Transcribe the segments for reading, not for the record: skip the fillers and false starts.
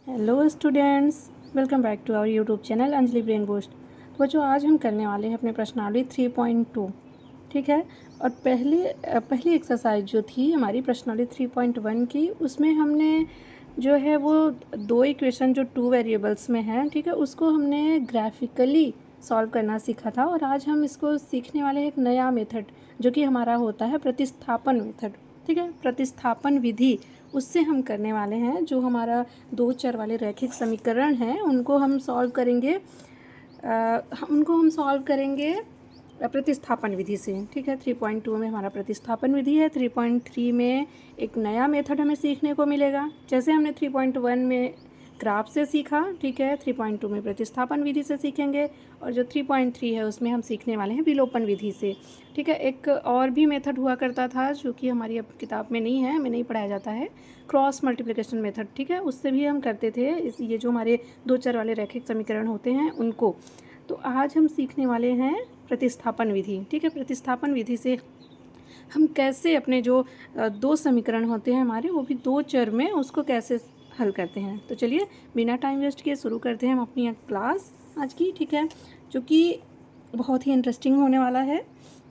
Hello students, welcome back to our YouTube channel Anjali brain boost. तो बच्चों, आज हम करने वाले हैं अपने प्रश्नावली 3.2। ठीक है। और पहली एक्सरसाइज जो थी हमारी प्रश्नावली 3.1 की, उसमें हमने जो है वो दो इक्वेशन जो टू वेरिएबल्स में हैं, ठीक है, उसको हमने ग्राफिकली सॉल्व करना सीखा था। और आज हम इसको सीखने वाले हैं एक नया मेथड, जो कि हमारा होता है प्रतिस्थापन मेथड। ठीक है, प्रतिस्थापन विधि, उससे हम करने वाले हैं। जो हमारा दो चर वाले रैखिक समीकरण हैं उनको हम सॉल्व करेंगे प्रतिस्थापन विधि से। ठीक है, 3.2 में हमारा प्रतिस्थापन विधि है। 3.3 में एक नया मेथड हमें सीखने को मिलेगा, जैसे हमने 3.1 में ग्राफ से सीखा। ठीक है, 3.2 में प्रतिस्थापन विधि से सीखेंगे। और जो 3.3 है उसमें हम सीखने वाले हैं विलोपन विधि से। ठीक है, एक और भी मेथड हुआ करता था जो कि हमारी अब किताब में नहीं है, हमें नहीं पढ़ाया जाता है, क्रॉस मल्टीप्लिकेशन मेथड। ठीक है, उससे भी हम करते थे ये जो हमारे दो चर वाले रैखिक समीकरण होते हैं उनको। तो आज हम सीखने वाले हैं प्रतिस्थापन विधि। ठीक है, प्रतिस्थापन विधि से हम कैसे अपने जो दो समीकरण होते हैं हमारे, वो भी दो चर में, उसको कैसे हल करते हैं। तो चलिए बिना टाइम वेस्ट किए शुरू करते हैं हम अपनी क्लास आज की। ठीक है, जो कि बहुत ही इंटरेस्टिंग होने वाला है।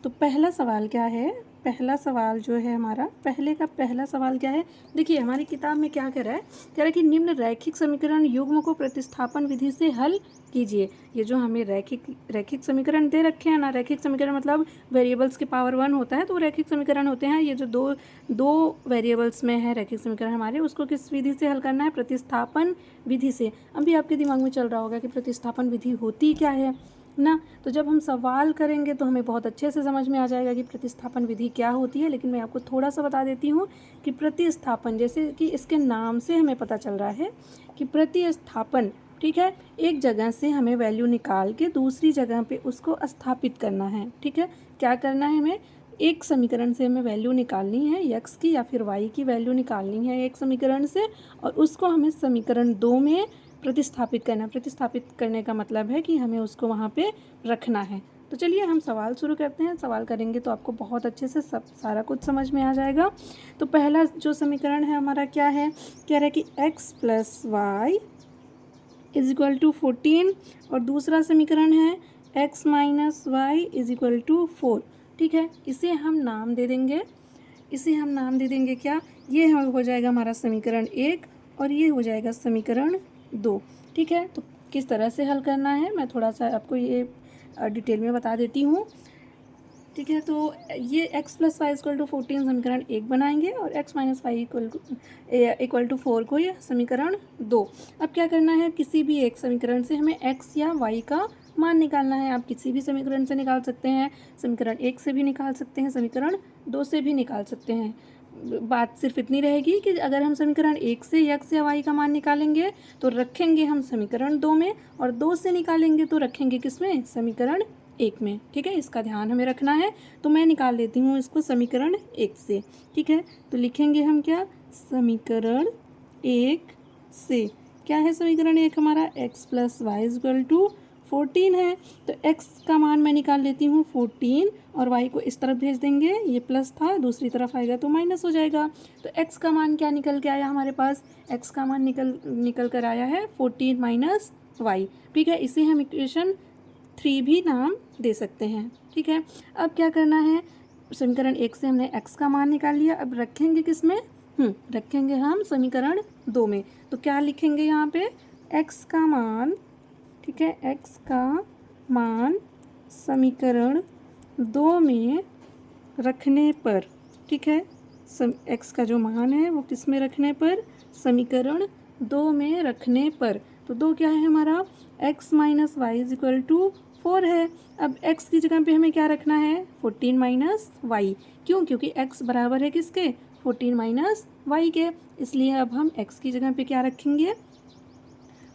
तो पहला सवाल क्या है, पहला सवाल जो है हमारा, पहला सवाल क्या है, देखिए हमारी किताब में क्या कह रहा है कि निम्न रैखिक समीकरण युग्म को प्रतिस्थापन विधि से हल कीजिए। ये जो हमें रैखिक समीकरण दे रखे हैं ना, रैखिक समीकरण मतलब वेरिएबल्स के पावर 1 होता है, तो रैखिक समीकरण होते हैं। ये जो दो वेरिएबल्स में है रैखिक समीकरण हमारे, उसको किस विधि से हल करना है, प्रतिस्थापन विधि से। अभी आपके दिमाग में चल रहा होगा कि प्रतिस्थापन विधि होती क्या है ना। तो जब हम सवाल करेंगे तो हमें बहुत अच्छे से समझ में आ जाएगा कि प्रतिस्थापन विधि क्या होती है। लेकिन मैं आपको थोड़ा सा बता देती हूँ कि प्रतिस्थापन, जैसे कि इसके नाम से हमें पता चल रहा है कि प्रतिस्थापन, ठीक है, एक जगह से हमें वैल्यू निकाल के दूसरी जगह पे उसको स्थापित करना है। ठीक है, क्या करना है, हमें एक समीकरण से हमें वैल्यू निकालनी है, यक्स की या फिर वाई की वैल्यू निकालनी है एक समीकरण से, और उसको हमें समीकरण 2 में प्रतिस्थापित करना। प्रतिस्थापित करने का मतलब है कि हमें उसको वहाँ पे रखना है। तो चलिए हम सवाल शुरू करते हैं। सवाल करेंगे तो आपको बहुत अच्छे से सारा कुछ समझ में आ जाएगा। तो पहला जो समीकरण है हमारा क्या है, कह रहा है कि x plus y is equal to 14, और दूसरा समीकरण है x minus y is equal to 4। ठीक है, इसे हम नाम दे देंगे क्या, ये हो जाएगा हमारा समीकरण 1 और ये हो जाएगा समीकरण 2। ठीक है, तो किस तरह से हल करना है मैं थोड़ा सा आपको ये डिटेल में बता देती हूँ। ठीक है, तो ये x plus y equal to 14 समीकरण 1 बनाएंगे, और x minus y equal to 4 को यह समीकरण 2। अब क्या करना है, किसी भी एक समीकरण से हमें x या y का मान निकालना है। आप किसी भी समीकरण से निकाल सकते हैं, समीकरण 1 से भी निकाल सकते हैं, समीकरण 2 से भी निकाल सकते हैं। बात सिर्फ इतनी रहेगी कि अगर हम समीकरण 1 से x या y का मान निकालेंगे तो रखेंगे हम समीकरण 2 में, और 2 से निकालेंगे तो रखेंगे किस में, समीकरण 1 में। ठीक है, इसका ध्यान हमें रखना है। तो मैं निकाल लेती हूँ इसको समीकरण 1 से। ठीक है, तो लिखेंगे हम क्या, समीकरण 1 से क्या है, समीकरण 1 हमारा x plus y equal to 14 है। तो x का मान मैं निकाल लेती हूँ 14, और y को इस तरफ भेज देंगे, ये प्लस था, दूसरी तरफ आएगा तो माइनस हो जाएगा। तो x का मान क्या निकल के आया हमारे पास, x का मान निकल कर आया है 14 माइनस वाई। ठीक है, इसे हम इक्वेशन 3 भी नाम दे सकते हैं। ठीक है, अब क्या करना है, समीकरण 1 से हमने x का मान निकाल लिया, अब रखेंगे किस में, रखेंगे हम समीकरण 2 में। तो क्या लिखेंगे यहाँ पे, x का मान, ठीक है, x का मान समीकरण 2 में रखने पर, ठीक है, x का जो मान है वो किस में रखने पर, समीकरण 2 में रखने पर। तो 2 क्या है हमारा, x minus y is equal to 4 है। अब x की जगह पे हमें क्या रखना है, 14 माइनस वाई। क्यों, क्योंकि x बराबर है किसके, 14 माइनस वाई के, इसलिए अब हम x की जगह पे क्या रखेंगे,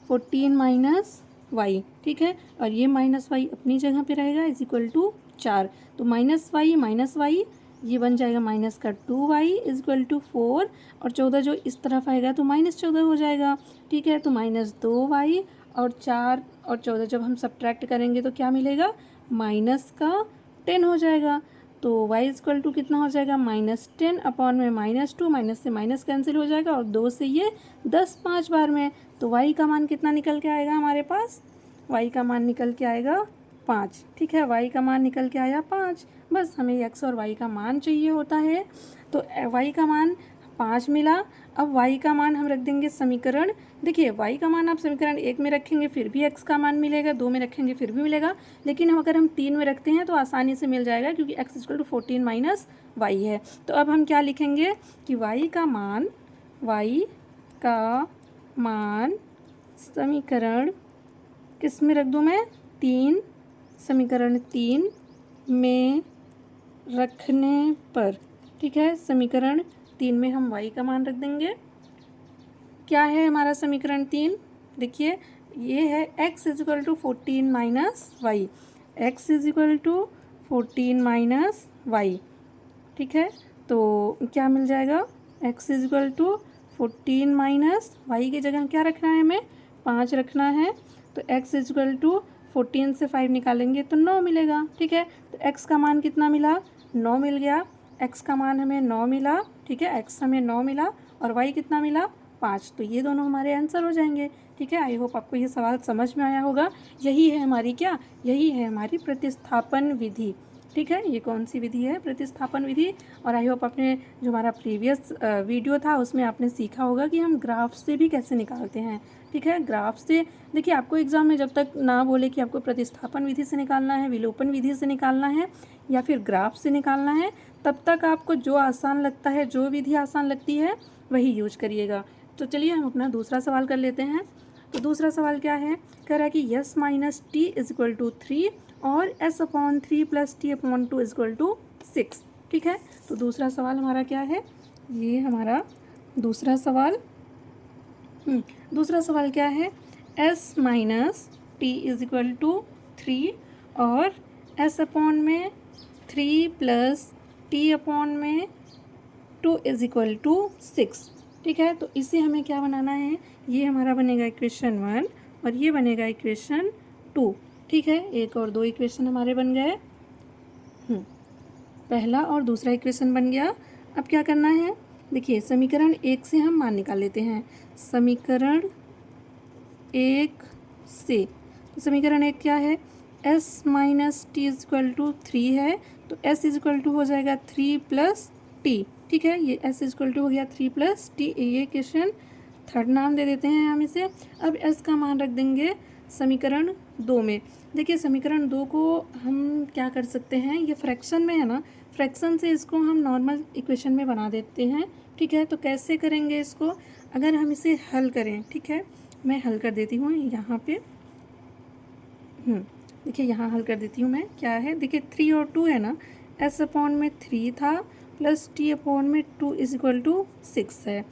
14 माइनस वाई। ठीक है, और ये माइनस वाई अपनी जगह पे रहेगा, इज इक्वल टू 4। तो माइनस वाई ये बन जाएगा माइनस का 2y इज इक्वल टू 4, और 14 जो इस तरफ आएगा तो -14 हो जाएगा। ठीक है, तो -2y और 4 और 14 जब हम सब्ट्रैक्ट करेंगे तो क्या मिलेगा, माइनस का 10 हो जाएगा। तो y इक्वल टू कितना हो जाएगा, -10 अपॉन में -2, माइनस से माइनस कैंसिल हो जाएगा, और 2 से ये 10 5 बार में, तो y का मान कितना निकल के आएगा हमारे पास, y का मान निकल के आएगा 5। ठीक है, y का मान निकल के आया 5। बस हमें x और y का मान चाहिए होता है। तो y का मान 5 मिला। अब y का मान हम रख देंगे समीकरण, देखिए y का मान आप समीकरण 1 में रखेंगे फिर भी x का मान मिलेगा, 2 में रखेंगे फिर भी मिलेगा, लेकिन अगर हम 3 में रखते हैं तो आसानी से मिल जाएगा क्योंकि x = 14 माइनस y है। तो अब हम क्या लिखेंगे कि y का मान समीकरण किस में रख दूँ मैं, 3, समीकरण 3 में रखने पर। ठीक है, समीकरण 3 में हम y का मान रख देंगे। क्या है हमारा समीकरण 3, देखिए ये है x = 14 minus y, x = 14 minus y। ठीक है, तो क्या मिल जाएगा, x = 14 माइनस y की जगह क्या रखना है, हमें 5 रखना है। तो x = 14 से 5 निकालेंगे तो 9 मिलेगा। ठीक है, तो x का मान कितना मिला, 9 मिल गया। x का मान हमें 9 मिला। ठीक है, x हमें 9 मिला और y कितना मिला, 5। तो ये दोनों हमारे आंसर हो जाएंगे। ठीक है, आई होप आपको ये सवाल समझ में आया होगा। यही है हमारी क्या, यही है हमारी प्रतिस्थापन विधि। ठीक है, ये कौन सी विधि है, प्रतिस्थापन विधि। और आई होप आपने जो हमारा प्रीवियस वीडियो था उसमें आपने सीखा होगा कि हम ग्राफ से भी कैसे निकालते हैं। ठीक है, ग्राफ से देखिए आपको एग्ज़ाम में जब तक ना बोले कि आपको प्रतिस्थापन विधि से निकालना है, विलोपन विधि से निकालना है या फिर ग्राफ से निकालना है, तब तक आपको जो आसान लगता है, जो विधि आसान लगती है वही यूज करिएगा। तो चलिए हम अपना दूसरा सवाल कर लेते हैं। तो दूसरा सवाल क्या है, कह रहा है कि s माइनस टी = 3 और s/3 + t/2 = 6। ठीक है, तो दूसरा सवाल हमारा क्या है, ये हमारा दूसरा सवाल दूसरा सवाल क्या है, s माइनस टी = 3 और s/3 + t/2 = 6। ठीक है, तो इसे हमें क्या बनाना है, ये हमारा बनेगा इक्वेशन 1 और ये बनेगा इक्वेशन 2। ठीक है, एक और दो इक्वेशन हमारे बन गए, पहला और दूसरा इक्वेशन बन गया। अब क्या करना है, देखिए समीकरण 1 से हम मान निकाल लेते हैं। समीकरण 1 से, तो समीकरण 1 क्या है, s माइनस टी = 3 है, तो s = हो जाएगा 3 + t। ठीक है, ये s = हो गया 3 + t, ये इक्वेशन थर्ड नाम दे देते हैं हम इसे। अब s का मान रख देंगे समीकरण 2 में। देखिए समीकरण 2 को हम क्या कर सकते हैं, ये फ्रैक्शन में है ना, फ्रैक्शन से इसको हम नॉर्मल इक्वेशन में बना देते हैं। ठीक है, तो कैसे करेंगे इसको, अगर हम इसे हल करें, ठीक है मैं हल कर देती हूँ यहाँ पे। देखिए यहाँ हल कर देती हूँ मैं, क्या है, देखिए 3 और 2 है ना, s/3 था प्लस t/2 = 6 है।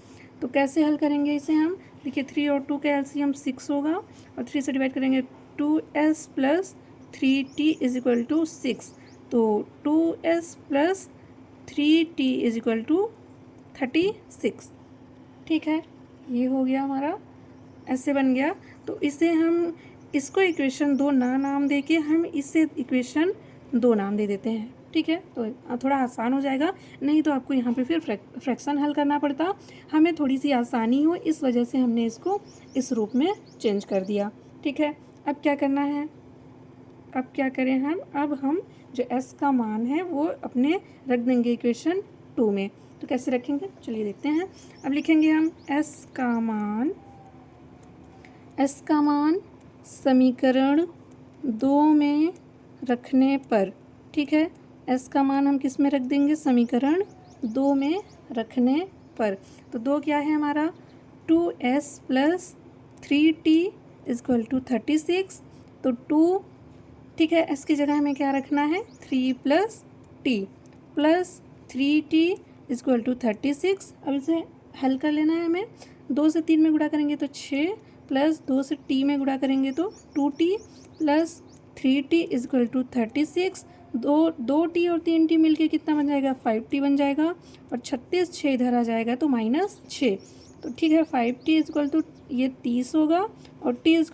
तो कैसे हल करेंगे इसे हम, देखिए 3 और 2 का एलसीएम 6 होगा और 3 से डिवाइड करेंगे, 2s + 3t = 6। तो 2s + 3t = 36। ठीक है, ये हो गया हमारा, ऐसे बन गया। तो इसे हम, इसको इक्वेशन 2 ना नाम दे के हम इसे इक्वेशन 2 नाम दे देते हैं। ठीक है, तो थोड़ा आसान हो जाएगा, नहीं तो आपको यहाँ पे फिर फ्रैक्शन हल करना पड़ता। हमें थोड़ी सी आसानी हो इस वजह से हमने इसको इस रूप में चेंज कर दिया। ठीक है, अब क्या करना है, अब क्या करें हम, अब हम जो s का मान है वो अपने रख देंगे इक्वेशन 2 में। तो कैसे रखेंगे, चलिए देखते हैं। अब लिखेंगे हम s का मान समीकरण 2 में रखने पर। ठीक है, s का मान हम किस में रख देंगे, समीकरण 2 में रखने पर। तो 2 क्या है हमारा, 2s + 3t = 36। तो 2, ठीक है, s की जगह हमें क्या रखना है, 3 + t + 3t = 36। अब इसे हल कर लेना है हमें। 2 से 3 में गुणा करेंगे तो 6, प्लस 2 से t में गुणा करेंगे तो 2t + 3t = 36। 2t और 3t मिलके कितना बन जाएगा, 5t बन जाएगा और 36 6 इधर आ जाएगा तो -6। तो ठीक है, 5t = ये 30 होगा और t =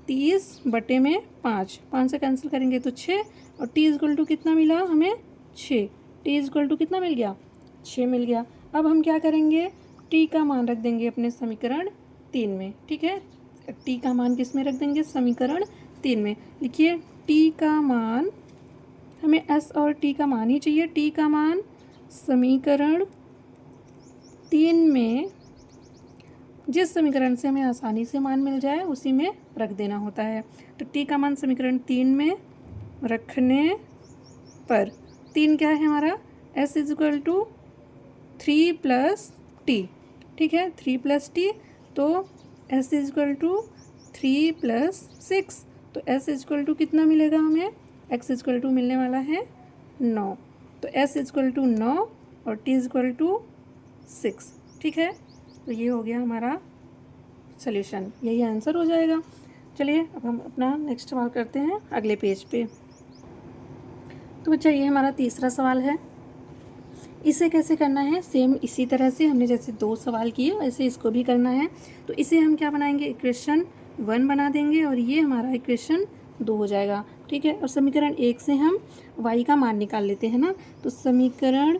30/5, 5 से कैंसिल करेंगे तो 6 और t = कितना मिला हमें, 6। t = कितना मिल गया, 6 मिल गया। अब हम क्या करेंगे, t का मान रख देंगे अपने समीकरण 3 में, ठीक है। टी का मान किस में रख देंगे, समीकरण 3 में। लिखिए टी का मान, हमें एस और टी का मान ही चाहिए। टी का मान समीकरण 3 में, जिस समीकरण से हमें आसानी से मान मिल जाए उसी में रख देना होता है। तो टी का मान समीकरण 3 में रखने पर 3 क्या है हमारा, s is equal to 3 plus t, ठीक है, 3 प्लस टी, तो s is equal to 3 plus 6, तो एस इज इक्वल टू कितना मिलेगा हमें, एक्स इज इक्वल टू मिलने वाला है 9, तो एस इज इक्वल टू 9 और टी इज इक्वल टू 6, ठीक है। तो ये हो गया हमारा सॉल्यूशन, यही आंसर हो जाएगा। चलिए अब हम अपना नेक्स्ट सवाल करते हैं अगले पेज पे। तो बच्चा ये हमारा तीसरा सवाल है। इसे कैसे करना है, सेम इसी तरह से हमने जैसे 2 सवाल किए वैसे इसको भी करना है। तो इसे हम क्या बनाएंगे, इक्वेशन 1 बना देंगे और ये हमारा इक्वेशन 2 हो जाएगा, ठीक है। और समीकरण 1 से हम y का मान निकाल लेते हैं ना। तो समीकरण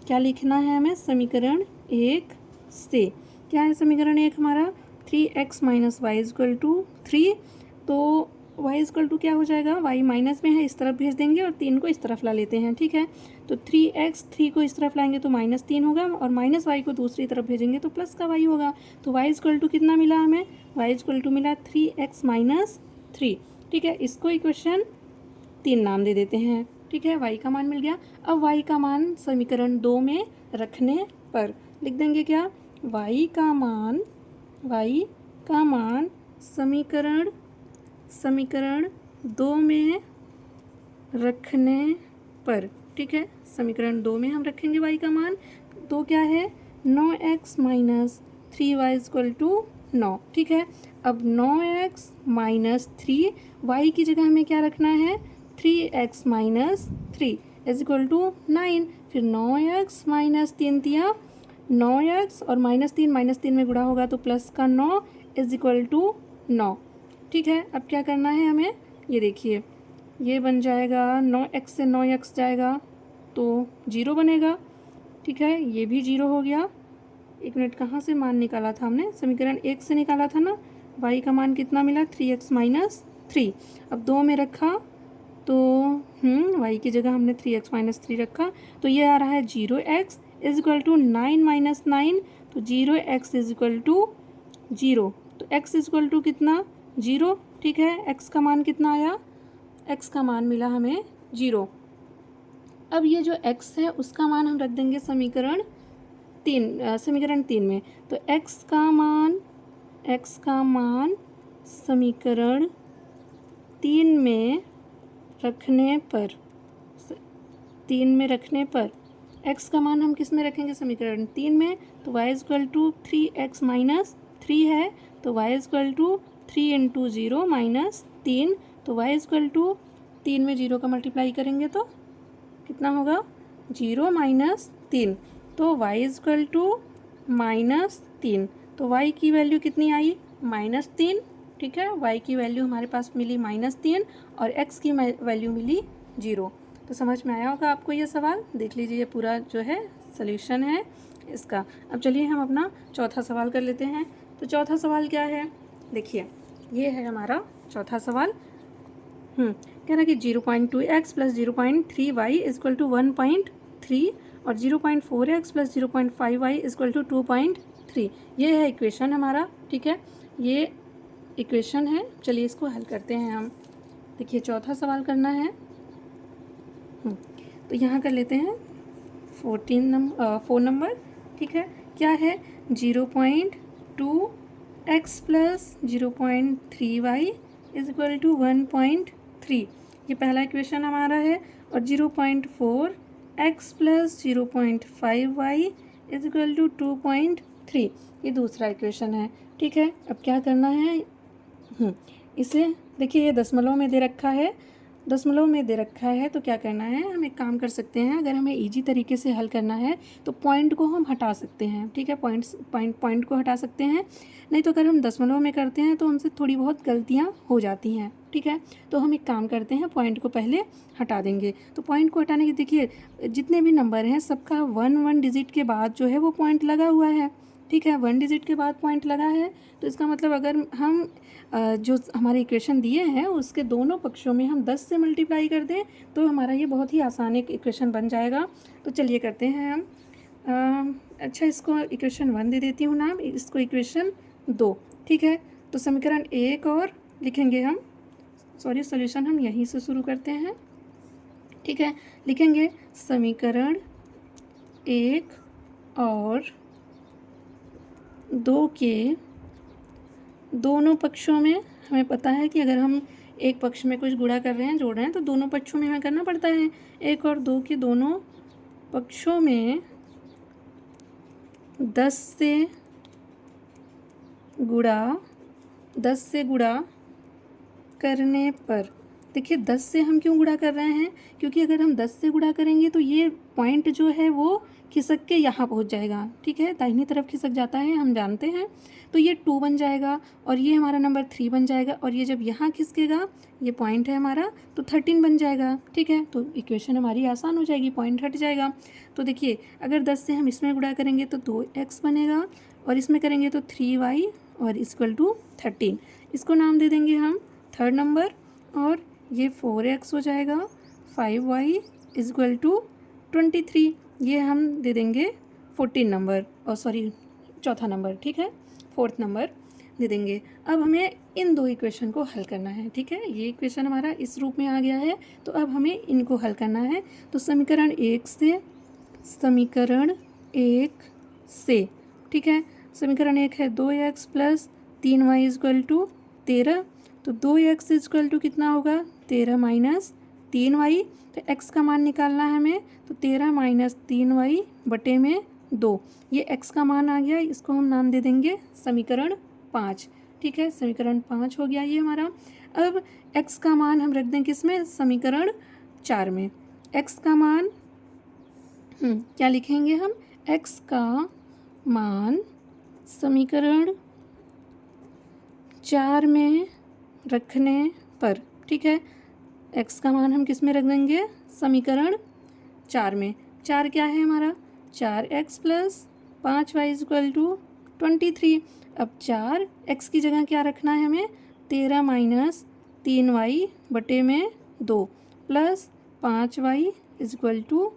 क्या लिखना है हमें, समीकरण 1 से क्या है, समीकरण 1 हमारा 3x minus Y equal to 3, तो y इजक्वल टू क्या हो जाएगा, y माइनस में है इस तरफ भेज देंगे और 3 को इस तरफ ला लेते हैं, ठीक है। तो 3x 3 को इस तरफ लाएंगे तो -3 होगा और माइनस वाई को दूसरी तरफ भेजेंगे तो प्लस का y होगा। तो y इजक्वल टू कितना मिला हमें, y इजक्वल टू मिला 3x माइनस 3, ठीक है। इसको इक्वेशन 3 नाम दे देते हैं, ठीक है। y का मान मिल गया। अब y का मान समीकरण 2 में रखने पर लिख देंगे क्या, y का मान समीकरण 2 में रखने पर, ठीक है। समीकरण 2 में हम रखेंगे y का मान, तो क्या है 9x minus 3y equal to 9, ठीक है। अब 9x माइनस 3, y की जगह हमें क्या रखना है, 3x minus 3 is equal to 9, फिर 9x माइनस 3 दिया 9x और -3 में गुणा होगा तो प्लस का 9 इज इक्वल टू 9, ठीक है। अब क्या करना है हमें, ये देखिए ये बन जाएगा 9x से 9x जाएगा तो 0 बनेगा, ठीक है। ये भी 0 हो गया। 1 मिनट, कहाँ से मान निकाला था हमने, समीकरण 1 से निकाला था ना। y का मान कितना मिला, 3x माइनस 3। अब 2 में रखा तो y की जगह हमने 3x माइनस 3 रखा तो ये आ रहा है 0x is equal to 9 minus 9, तो 0x इज इक्वल टू 0, तो x इज इक्वल टू कितना 0, ठीक है। x का मान कितना आया, x का मान मिला हमें 0। अब ये जो x है उसका मान हम रख देंगे समीकरण 3 में। तो x का मान समीकरण 3 में रखने पर x का मान हम किस में रखेंगे, समीकरण 3 में। तो y is equal to 3x minus 3 है तो y is equal to 3 into 0 minus 3, तो y इजक्वल टू 3 में 0 का मल्टीप्लाई करेंगे तो कितना होगा, 0 माइनस 3, तो y इजक्वल टू -3, तो y की वैल्यू कितनी आई, -3, ठीक है। y की वैल्यू हमारे पास मिली -3 और x की वैल्यू मिली 0। तो समझ में आया होगा आपको ये सवाल, देख लीजिए ये पूरा जो है सॉल्यूशन है इसका। अब चलिए हम अपना चौथा सवाल कर लेते हैं। तो चौथा सवाल क्या है, देखिए ये है हमारा चौथा सवाल। कह रहा है कि 0.2x plus 0.3y equal to 1.3 और 0.4x plus 0.5y equal to 2.3, ये है इक्वेशन हमारा, ठीक है। ये इक्वेशन है। चलिए इसको हल करते हैं हम। देखिए चौथा सवाल करना है, तो यहाँ कर लेते हैं 4 नंबर, ठीक है। क्या है 0.2x plus 0.3y is equal to 1.3, ये पहला इक्वेशन हमारा है। और 0.4x plus 0.5y is equal to 2.3, ये दूसरा इक्वेशन है, ठीक है। अब क्या करना है, इसे देखिए ये दशमलव में दे रखा है, तो क्या करना है, हम एक काम कर सकते हैं। अगर हमें इजी तरीके से हल करना है तो पॉइंट को हम हटा सकते हैं, ठीक है। पॉइंट को हटा सकते हैं, नहीं तो अगर हम दशमलव में करते हैं तो हमसे थोड़ी बहुत गलतियां हो जाती हैं, ठीक है। तो हम एक काम करते हैं, पॉइंट को पहले हटा देंगे। तो पॉइंट को हटाने के देखिए जितने भी नंबर हैं सबका 1 डिजिट के बाद जो है वो पॉइंट लगा हुआ है, ठीक है, 1 डिजिट के बाद पॉइंट लगा है, तो इसका मतलब अगर हम जो हमारे इक्वेशन दिए हैं उसके दोनों पक्षों में हम 10 से मल्टीप्लाई कर दें तो हमारा ये बहुत ही आसान एक इक्वेशन बन जाएगा। तो चलिए करते हैं हम। अच्छा, इसको इक्वेशन 1 दे देती हूँ नाम, इसको इक्वेशन 2। ठीक है, तो समीकरण 1 और लिखेंगे हम, सॉरी सॉल्यूशन हम यहीं से शुरू करते हैं। ठीक है, लिखेंगे समीकरण 1 और 2 के दोनों पक्षों में हमें पता है कि अगर हम एक पक्ष में कुछ गुणा कर रहे हैं, जोड़ रहे हैं, तो दोनों पक्षों में हमें करना पड़ता है। 1 और 2 के दोनों पक्षों में 10 से गुणा करने पर, देखिए 10 से हम क्यों गुणा कर रहे हैं, क्योंकि अगर हम 10 से गुणा करेंगे तो ये पॉइंट जो है वो खिसक के यहाँ पहुँच जाएगा। ठीक है, दाहिनी तरफ खिसक जाता है, हम जानते हैं। तो ये 2 बन जाएगा और ये हमारा नंबर 3 बन जाएगा, और ये जब यहाँ खिसकेगा, ये पॉइंट है हमारा, तो 13 बन जाएगा। ठीक है, तो इक्वेशन हमारी आसान हो जाएगी, पॉइंट हट जाएगा। तो देखिए अगर 10 से हम इसमें गुणा करेंगे तो 2x बनेगा, और इसमें करेंगे तो 3y और इक्वल टू 13। इसको नाम दे देंगे हम थर्ड नंबर, और ये 4x हो जाएगा, 5y इक्वल टू 23। ये हम दे देंगे 14 नंबर, और सॉरी चौथा नंबर। ठीक है, 4th नंबर दे देंगे। अब हमें इन दो इक्वेशन को हल करना है। ठीक है, ये इक्वेशन हमारा इस रूप में आ गया है, तो अब हमें इनको हल करना है। तो समीकरण 1 से, ठीक है, समीकरण 1 है 2x plus 3y equal to 13। तो 2x इक्वल टू कितना होगा, 13 माइनस 3y। तो x का मान निकालना है हमें, तो 13 माइनस 3y बटे में 2। ये x का मान आ गया, इसको हम नाम दे देंगे समीकरण 5। ठीक है, समीकरण 5 हो गया ये हमारा। अब x का मान हम रख दें किस में, समीकरण 4 में। x का मान क्या लिखेंगे हम, x का मान समीकरण 4 में रखने पर, ठीक है, x का मान हम किस में रख देंगे, समीकरण 4 में। 4 क्या है हमारा, 4x plus 5y equal to 23। अब 4x की जगह क्या रखना है हमें, 13 माइनस 3y बटे में 2 प्लस 5y इक्वल टू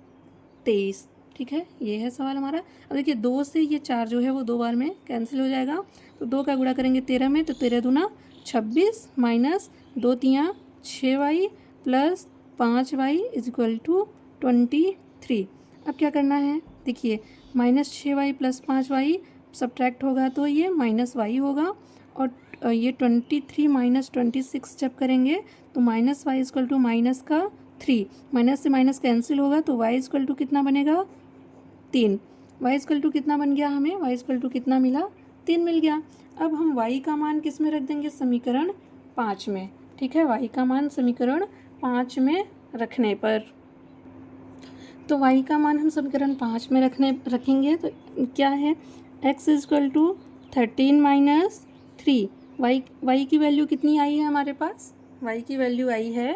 23। ठीक है, ये है सवाल हमारा। अब देखिए 2 से ये 4 जो है वो 2 बार में कैंसिल हो जाएगा, तो 2 का गुणा करेंगे 13 में, तो 13 दूना 26 माइनस 2 तियाँ 6y plus 5y equal to 23। अब क्या करना है, देखिए minus 6y plus 5y subtract होगा तो ये माइनस y होगा, और ये 23 माइनस 26 जब करेंगे तो minus y equal to minus का 3, माइनस से माइनस कैंसिल होगा, तो y इक्वल टू कितना बनेगा, 3। y इक्वल टू कितना बन गया हमें, y इक्वल टू कितना मिला, 3 मिल गया। अब हम y का मान किस में रख देंगे, समीकरण 5 में। ठीक है, y का मान समीकरण 5 में रखने पर, तो y का मान हम समीकरण 5 में रखेंगे तो क्या है, x equal to 13 minus 3। y की वैल्यू कितनी आई है हमारे पास, y की वैल्यू आई है,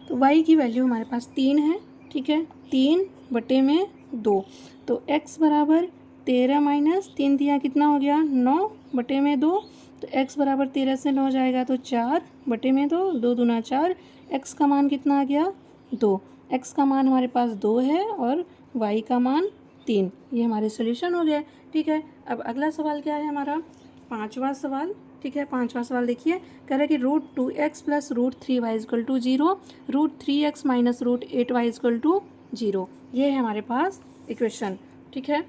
तो y की वैल्यू हमारे पास 3 है। ठीक है, 3 बटे में 2, तो x बराबर 13 माइनस 3 दिया कितना हो गया, 9 बटे में 2। तो x बराबर 13 से 9 जाएगा तो 4 बटे में 2, 2 दूना 4। x का मान कितना आ गया, 2। x का मान हमारे पास 2 है और y का मान 3। ये हमारे सोल्यूशन हो गए। ठीक है, अब अगला सवाल क्या है हमारा, 5वां सवाल। ठीक है, 5वां सवाल देखिए, कह रहा है कि √2x plus √3y equal to 0, √3x minus √8y equal to 0। ये है हमारे पास इक्वेशन। ठीक है,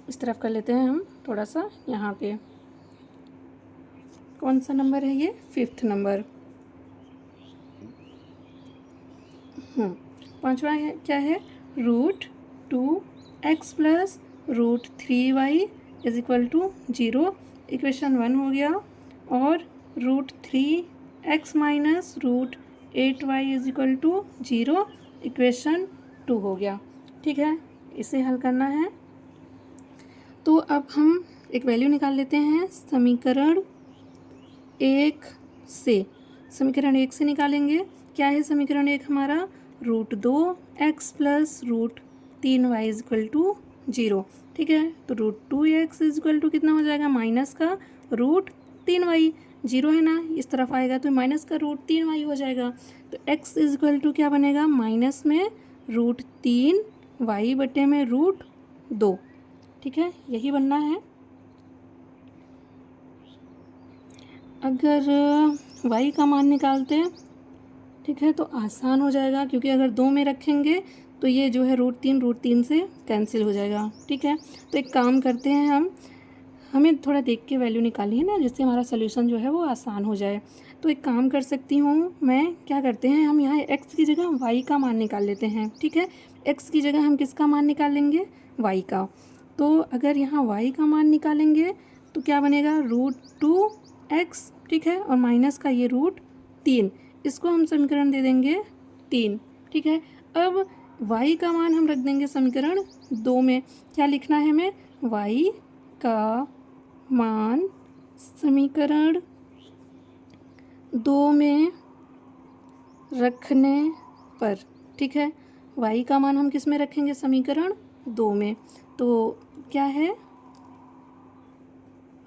इस तरफ कर लेते हैं हम थोड़ा सा, यहाँ पे कौन सा नंबर है ये, 5th नंबर। 5वां क्या है, √2x plus √3y is equal to 0, equation 1 हो गया, और √3x minus √8y is equal to 0, equation 2 हो गया। ठीक है, इसे हल करना है, तो अब हम एक वैल्यू निकाल लेते हैं समीकरण 1 से। समीकरण 1 से निकालेंगे, क्या है समीकरण 1 हमारा, √2x plus √3y equal to 0। ठीक है। तो √2x इज इक्वल टू कितना हो जाएगा, माइनस का √3y, जीरो है ना, इस तरफ आएगा तो माइनस का √3y हो जाएगा। तो x इज इक्वल टू क्या बनेगा, माइनस में √3y बटे में √2। ठीक है, यही बनना है। अगर y का मान निकालते हैं, ठीक है, तो आसान हो जाएगा, क्योंकि अगर 2 में रखेंगे तो ये जो है √3 से कैंसिल हो जाएगा। ठीक है, तो एक काम करते हैं, हमें थोड़ा देख के वैल्यू निकाली है ना, जिससे हमारा सोल्यूशन जो है वो आसान हो जाए। तो एक काम कर सकती हूँ मैं, क्या करते हैं हम यहाँ x की जगह y का मान निकाल लेते हैं। ठीक है, x की जगह हम किसका मान निकाल लेंगे, y का। तो अगर यहाँ y का मान निकालेंगे तो क्या बनेगा, √2x, ठीक है, और माइनस का ये √3, इसको हम समीकरण दे देंगे 3। ठीक है, अब y का मान हम रख देंगे समीकरण 2 में। क्या लिखना है हमें, y का मान समीकरण 2 में रखने पर, ठीक है, y का मान हम किस में रखेंगे, समीकरण 2 में। तो क्या है,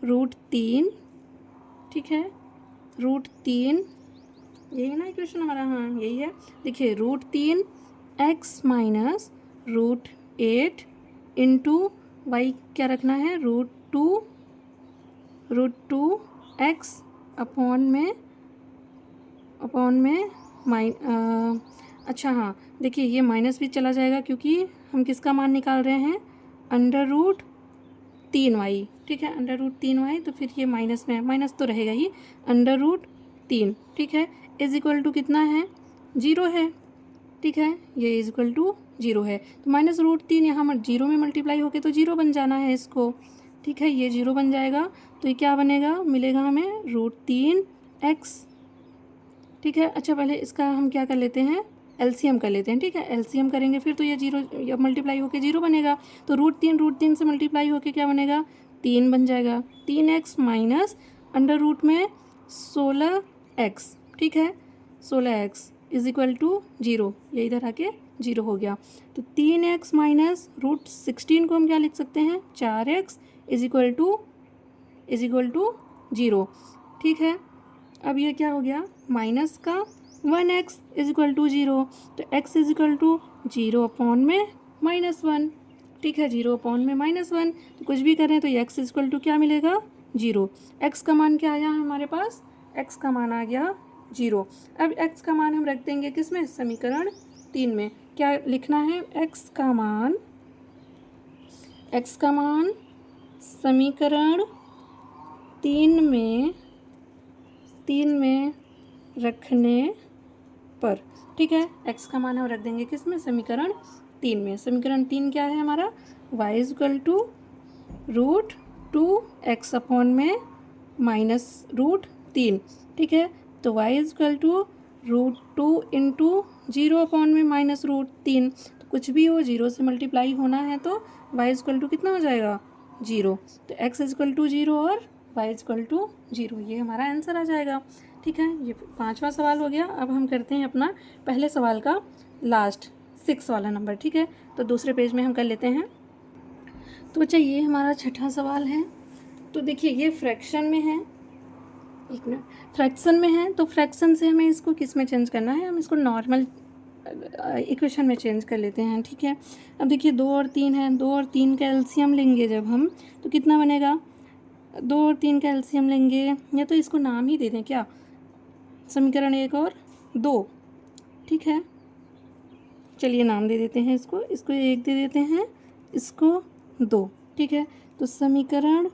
√3, ठीक है, √3, यही ना इक्वेशन हमारा, हाँ यही है। देखिए √3x माइनस √8 इंटू वाई क्या रखना है, √2x अपॉन में अच्छा हाँ, देखिए ये माइनस भी चला जाएगा, क्योंकि हम किसका मान निकाल रहे हैं, √3y। ठीक है, √3y, तो फिर ये माइनस में, माइनस तो रहेगा ही, √3, ठीक है, इज इक्वल टू कितना है, 0 है। ठीक है, ये इज इक्वल टू 0 है, तो माइनस √3 यहाँ 0 में मल्टीप्लाई होके तो 0 बन जाना है इसको। ठीक है, ये 0 बन जाएगा, तो ये क्या बनेगा, मिलेगा हमें √3x। ठीक है, अच्छा पहले इसका हम क्या कर लेते हैं, एलसीएम कर लेते हैं। ठीक है, एलसीएम करेंगे फिर तो ये 0 मल्टीप्लाई होके 0 बनेगा, तो √3 से मल्टीप्लाई होके क्या बनेगा, 3 बन जाएगा। 3x माइनस अंडर रूट में 16x, ठीक है, 16x इज इक्वल टू 0, ये इधर आके 0 हो गया। तो 3x माइनस √16 को हम क्या लिख सकते हैं, 4x इज इक्वल टू 0। ठीक है, अब ये क्या हो गया, माइनस का 1x इज इक्वल टू 0, तो x is equal to 0 upon में -1। ठीक है, 0 अपॉन में -1, तो कुछ भी करें तो x इज इक्वल टू क्या मिलेगा, 0। x का मान क्या आया हमारे पास, x का मान आ गया 0। अब x का मान हम रख देंगे किस में, समीकरण 3 में। क्या लिखना है, x का मान समीकरण 3 में रखने पर। ठीक है, x का मान हम रख देंगे किस में, समीकरण 3 में। समीकरण 3 क्या है हमारा, y is equal to √2x upon में -√3। ठीक है, तो y is equal to √2 into 0 upon में -√3, तो कुछ भी हो 0 से मल्टीप्लाई होना है तो y इज इक्वल टू कितना हो जाएगा, 0। तो x इज इक्वल टू 0 और y इज इक्वल टू 0, ये हमारा आंसर आ जाएगा। ठीक है, ये 5वां सवाल हो गया। अब हम करते हैं अपना पहले सवाल का लास्ट 6 वाला नंबर। ठीक है, तो दूसरे पेज में हम कर लेते हैं। तो बच्चा ये हमारा 6वां सवाल है। तो देखिए ये फ्रैक्शन में है, एक मिनट, फ्रैक्शन में है, तो फ्रैक्शन से हमें इसको किस में चेंज करना है, हम इसको नॉर्मल इक्वेशन में चेंज कर लेते हैं। ठीक है, अब देखिए 2 और 3 है, 2 और 3 का एलसीएम लेंगे जब हम, तो कितना बनेगा, 2 और 3 का एलसीएम लेंगे, या तो इसको नाम ही दे दें क्या, समीकरण 1 और 2। ठीक है, चलिए नाम दे देते हैं इसको 1 दे देते हैं, इसको 2। ठीक है, तो समीकरण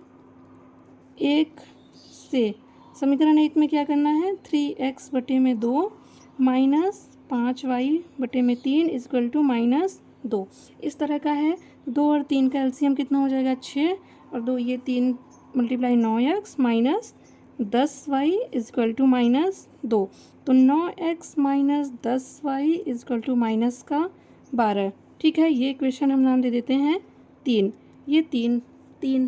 1 में क्या करना है, 3x बटे में 2 माइनस 5y बटे में 3 इज इक्वल टू -2, इस तरह का है। 2 और 3 का एलसीएम कितना हो जाएगा, 6, और 2 ये 3 multiply 9x minus 10y is equal to -2, तो 9x minus 10y is equal to -12। ठीक है, ये इक्वेशन हम नाम दे देते हैं 3। ये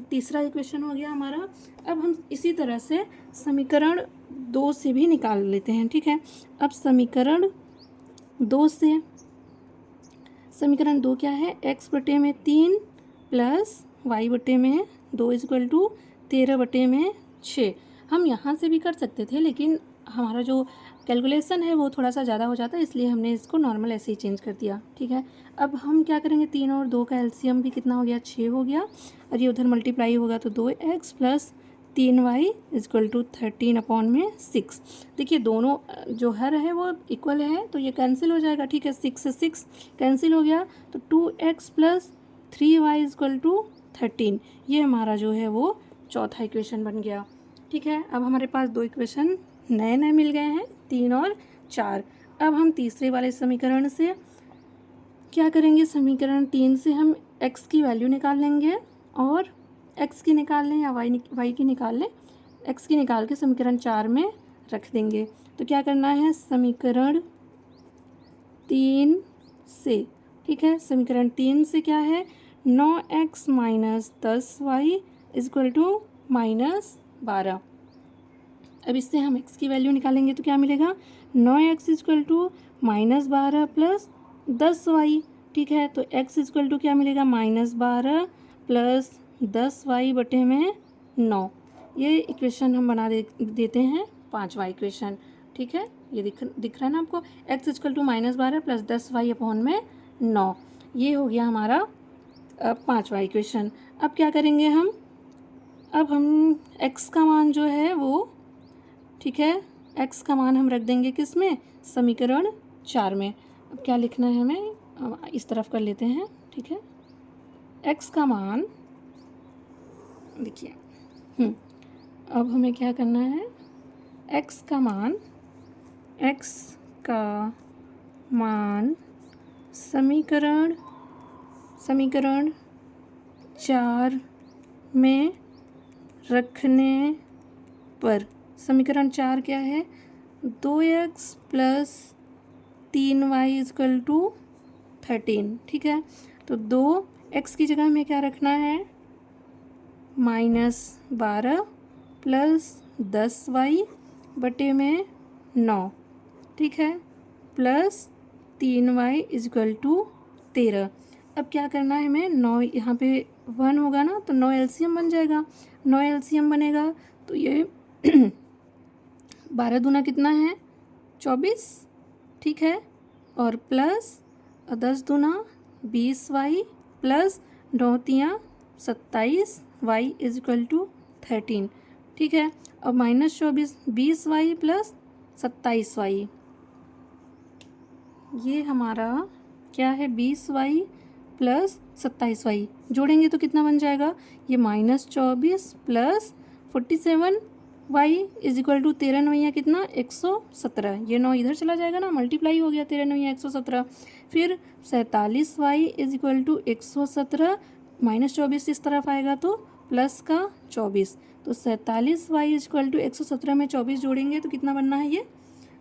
तीसरा इक्वेशन हो गया हमारा। अब हम इसी तरह से समीकरण 2 से भी निकाल लेते हैं। ठीक है, अब समीकरण 2 क्या है, x बटे में 3 प्लस वाई बटे में 2 इक्वल टू 13 बटे में 6। हम यहाँ से भी कर सकते थे, लेकिन हमारा जो कैलकुलेशन है वो थोड़ा सा ज़्यादा हो जाता है, इसलिए हमने इसको नॉर्मल ऐसे ही चेंज कर दिया। ठीक है, अब हम क्या करेंगे, 3 और 2 का एलसीएम भी कितना हो गया, 6 हो गया, और ये उधर मल्टीप्लाई होगा तो 2x plus 3y equal to 13 upon में 6। देखिए दोनों जो हर है वो इक्वल है, तो ये कैंसिल हो जाएगा। ठीक है, 6 से 6 कैंसिल हो गया, तो 2x plus 3y equal to 13, ये हमारा जो है वो चौथा इक्वेशन बन गया। ठीक है, अब हमारे पास 2 इक्वेशन नए नए मिल गए हैं, 3 और 4। अब हम तीसरे वाले समीकरण से क्या करेंगे, समीकरण 3 से हम x की वैल्यू निकाल लेंगे, और x की निकाल लें या y की निकाल लें, x की निकाल के समीकरण 4 में रख देंगे। तो क्या करना है, समीकरण 3 से, ठीक है, समीकरण 3 से क्या है, 9x minus 10y equal to minus 12। अब इससे हम x की वैल्यू निकालेंगे तो क्या मिलेगा, 9x equal to minus 12 plus 10y। ठीक है, तो x इक्वल टू क्या मिलेगा, माइनस 12 प्लस 10y बटे में 9। ये इक्वेशन हम बना देते हैं 5वां इक्वेशन। ठीक है, ये दिख रहा है ना आपको, x equal to minus 12 plus 10y upon में 9, ये हो गया हमारा 5वां इक्वेशन। अब क्या करेंगे हम, अब हम x का मान जो है वो, ठीक है, x का मान हम रख देंगे किस में, समीकरण 4 में। अब क्या लिखना है हमें, इस तरफ कर लेते हैं। ठीक है, x का मान देखिए, अब हमें क्या करना है, x का मान समीकरण 4 में रखने पर, समीकरण 4 क्या है, 2x plus 3y equal to 13। ठीक है, तो 2x की जगह हमें क्या रखना है, माइनस 12 प्लस 10y बटे में 9। ठीक है, प्लस 3y इक्वल टू 13। अब क्या करना है हमें, 9 यहाँ पे 1 होगा ना, तो 9 एलसीएम बन जाएगा। 9 एलसीएम बनेगा तो ये 12 दूना कितना है, 24। ठीक है, और प्लस 10 दूना 20y प्लस 9 तियाँ 27y इज इक्वल टू 13। ठीक है, और माइनस 24, 20y प्लस 27y, ये हमारा क्या है, 20y प्लस 27y जोड़ेंगे तो कितना बन जाएगा, ये minus 24 plus 47y is equal to 13 नवैया कितना, 117। ये 9 इधर चला जाएगा ना, मल्टीप्लाई हो गया, 13 नवैया 117। फिर 47y is equal to 117, minus 24 इस तरफ आएगा तो प्लस का 24, तो 47y इज इक्वल टू 117 में 24 जोड़ेंगे तो कितना बनना है, ये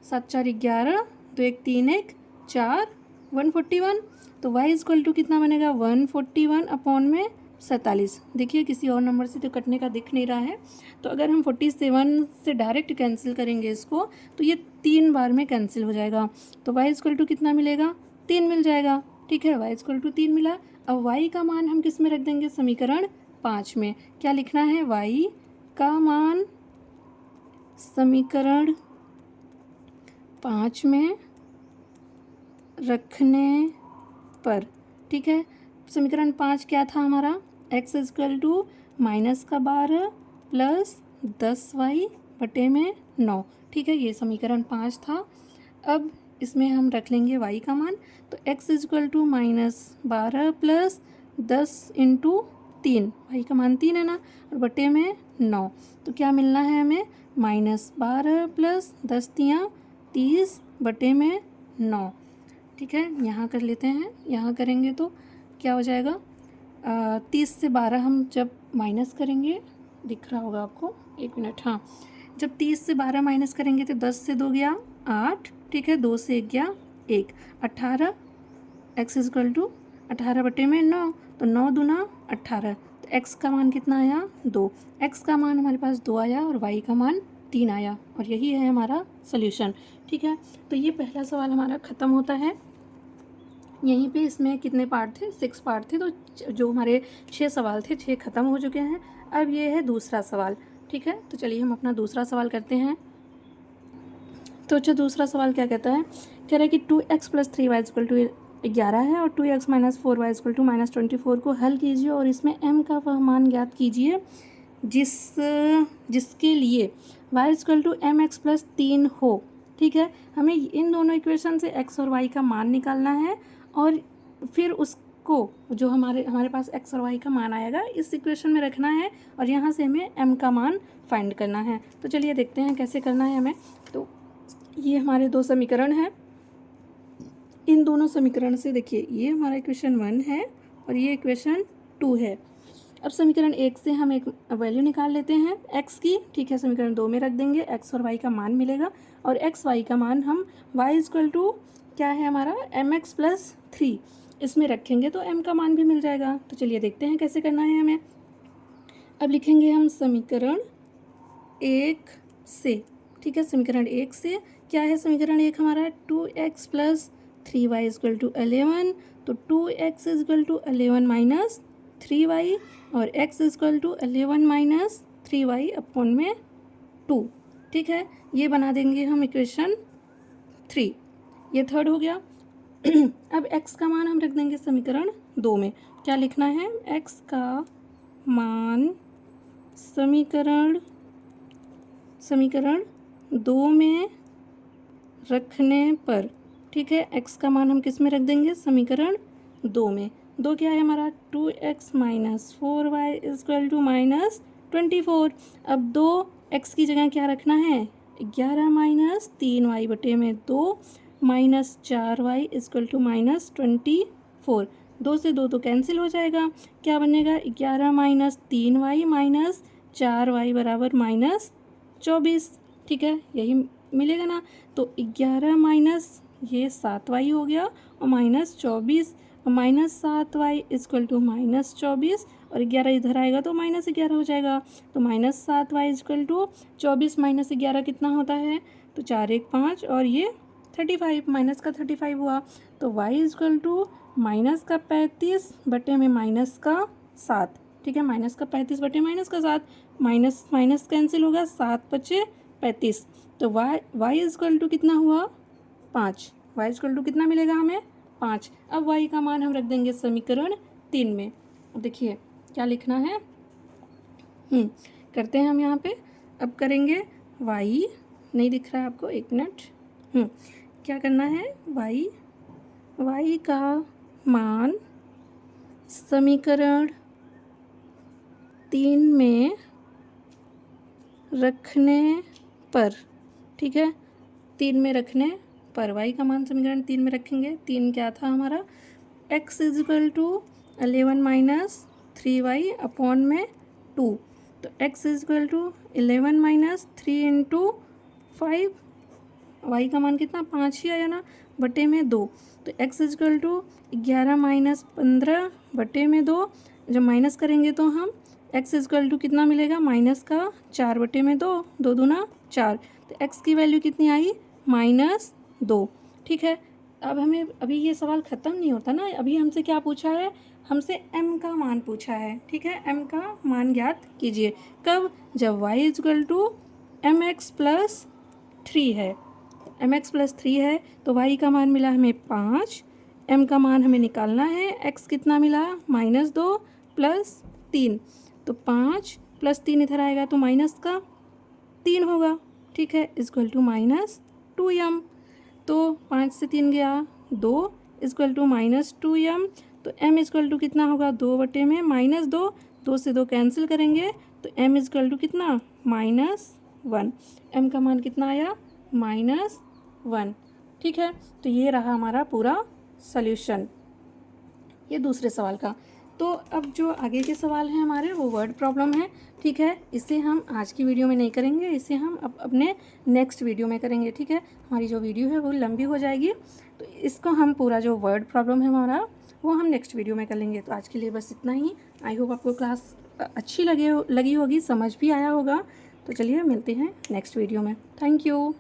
7 4 11, 2 1 3 1 4, 141। तो y इक्वल टू कितना बनेगा, 141 अपॉन में 47। देखिए किसी और नंबर से तो कटने का दिख नहीं रहा है, तो अगर हम 47 से डायरेक्ट कैंसिल करेंगे इसको तो ये 3 बार में कैंसिल हो जाएगा, तो y इक्वल टू कितना मिलेगा, 3 मिल जाएगा। ठीक है, y इक्वल टू 3 मिला। अब y का मान हम किस में रख देंगे, समीकरण 5 में। क्या लिखना है, y का मान समीकरण 5 में रखने पर। ठीक है, समीकरण 5 क्या था हमारा, x इक्वल टू माइनस का 12 प्लस 10y बटे में 9। ठीक है, ये समीकरण 5 था। अब इसमें हम रख लेंगे y का मान, तो x equal to minus 12 plus 10 into 3, y का मान 3 है ना, और बटे में 9, तो क्या मिलना है हमें, माइनस 12 प्लस 10 तियाँ 30 बटे में 9। ठीक है, यहाँ कर लेते हैं, यहाँ करेंगे तो क्या हो जाएगा, 30 से 12 हम जब माइनस करेंगे, दिख रहा होगा आपको, 1 मिनट, हाँ, जब 30 से 12 माइनस करेंगे तो 10 से 2 गया 8। ठीक है, 2 से 1 गया 1, 18, x इक्वल टू 18 बटे में 9, तो 9 दूना 18, तो x का मान कितना आया, 2। x का मान हमारे पास 2 आया और y का मान 3 आया, और यही है हमारा सोल्यूशन। ठीक है, तो ये पहला सवाल हमारा ख़त्म होता है। यहीं पे इसमें कितने पार्ट थे, 6 पार्ट थे। तो जो हमारे 6 सवाल थे, 6 ख़त्म हो चुके हैं। अब ये है दूसरा सवाल, ठीक है। तो चलिए हम अपना दूसरा सवाल करते हैं। तो अच्छा, दूसरा सवाल क्या कहता है, कह रहा है कि 2x + 3y = 11 है और 2x - 4y = -24 को हल कीजिए और इसमें m का वह मान ज्ञात कीजिए जिसके लिए y = mx + 3 हो, ठीक है। हमें इन दोनों इक्वेशन से x और y का मान निकालना है और फिर उसको जो हमारे पास x और y का मान आएगा इस इक्वेशन में रखना है और यहाँ से हमें m का मान फाइंड करना है। तो चलिए देखते हैं कैसे करना है हमें। तो ये हमारे दो समीकरण हैं। इन दोनों समीकरण से देखिए, ये हमारा इक्वेशन 1 है और ये इक्वेशन 2 है। अब समीकरण 1 से हम एक वैल्यू निकाल लेते हैं x की, ठीक है। समीकरण 2 में रख देंगे, x और y का मान मिलेगा और x y का मान हम y = क्या है हमारा mx + 3 इसमें रखेंगे तो m का मान भी मिल जाएगा। तो चलिए देखते हैं कैसे करना है हमें। अब लिखेंगे हम समीकरण 1 से, ठीक है। समीकरण 1 से क्या है, समीकरण 1 हमारा 2x + 3y = 11। तो 2x = 11 - 3y और x = 11 - 3y अपॉन में 2, ठीक है। ये बना देंगे हम इक्वेशन 3, ये थर्ड हो गया। अब x का मान हम रख देंगे समीकरण 2 में। क्या लिखना है, x का मान समीकरण 2 में रखने पर, ठीक है। x का मान हम किस में रख देंगे, समीकरण 2 में। 2 क्या है हमारा, 2x - 4y = -24। अब 2x की जगह क्या रखना है, 11 - 3y बटे में 2 -4y = -24। 2 से 2 तो कैंसिल हो जाएगा, क्या बनेगा, 11 - 3y - 4y = -24, ठीक है। यही मिलेगा ना। तो 11 - ये 7y हो गया और -24 और -7y = -24 और 11 इधर आएगा तो -11 हो जाएगा। तो -7y = 24 - 11 कितना होता है, तो 4 1 5 और ये 35, माइनस का 35 हुआ। तो y = -35 बटे में -7, ठीक है। -35 बटे -7, माइनस माइनस कैंसिल होगा, 7 बचे 35। तो y = कितना हुआ, 5। y = कितना मिलेगा हमें, 5। अब y का मान हम रख देंगे समीकरण 3 में। अब देखिए क्या लिखना है, करते हैं हम यहाँ पे। अब करेंगे y, नहीं दिख रहा है आपको, एक मिनट। क्या करना है, y का मान समीकरण 3 में रखने पर, ठीक है। 3 में रखने पर y का मान समीकरण 3 में रखेंगे। 3 क्या था हमारा, x = 11 - 3y अपॉन में 2। तो x = 11 - 3 × 5, y का मान कितना, 5 ही आया ना, बटे में 2। तो x = 11 - 15 बटे में 2। जब माइनस करेंगे तो हम x = कितना मिलेगा, -4 बटे में 2, 2 दूना 4। तो x की वैल्यू कितनी आई, -2, ठीक है। अब हमें अभी ये सवाल ख़त्म नहीं होता ना, अभी हमसे क्या पूछा है, हमसे m का मान पूछा है, ठीक है। m का मान ज्ञात कीजिए, कब, जब y = mx + 3 है। mx + 3 है तो y का मान मिला हमें 5, m का मान हमें निकालना है, x कितना मिला, -2 + 3। तो 5 + 3 इधर आएगा तो माइनस का 3 होगा, ठीक है, = -2m। तो 5 से 3 गया 2 = -2m। तो m = कितना होगा, 2 बटे में -2, 2 से 2 कैंसिल करेंगे तो m = कितना, -1। m का मान कितना आया, -1, ठीक है। तो ये रहा हमारा पूरा सॉल्यूशन, ये दूसरे सवाल का। तो अब जो आगे के सवाल हैं हमारे, वो वर्ड प्रॉब्लम है, ठीक है। इसे हम आज की वीडियो में नहीं करेंगे, इसे हम अपने नेक्स्ट वीडियो में करेंगे, ठीक है। हमारी जो वीडियो है वो लंबी हो जाएगी, तो इसको हम पूरा जो वर्ड प्रॉब्लम है हमारा वो हम नेक्स्ट वीडियो में कर लेंगे। तो आज के लिए बस इतना ही। आई होप आपको क्लास अच्छी लगी होगी, समझ भी आया होगा। तो चलिए मिलते हैं नेक्स्ट वीडियो में। Thank you.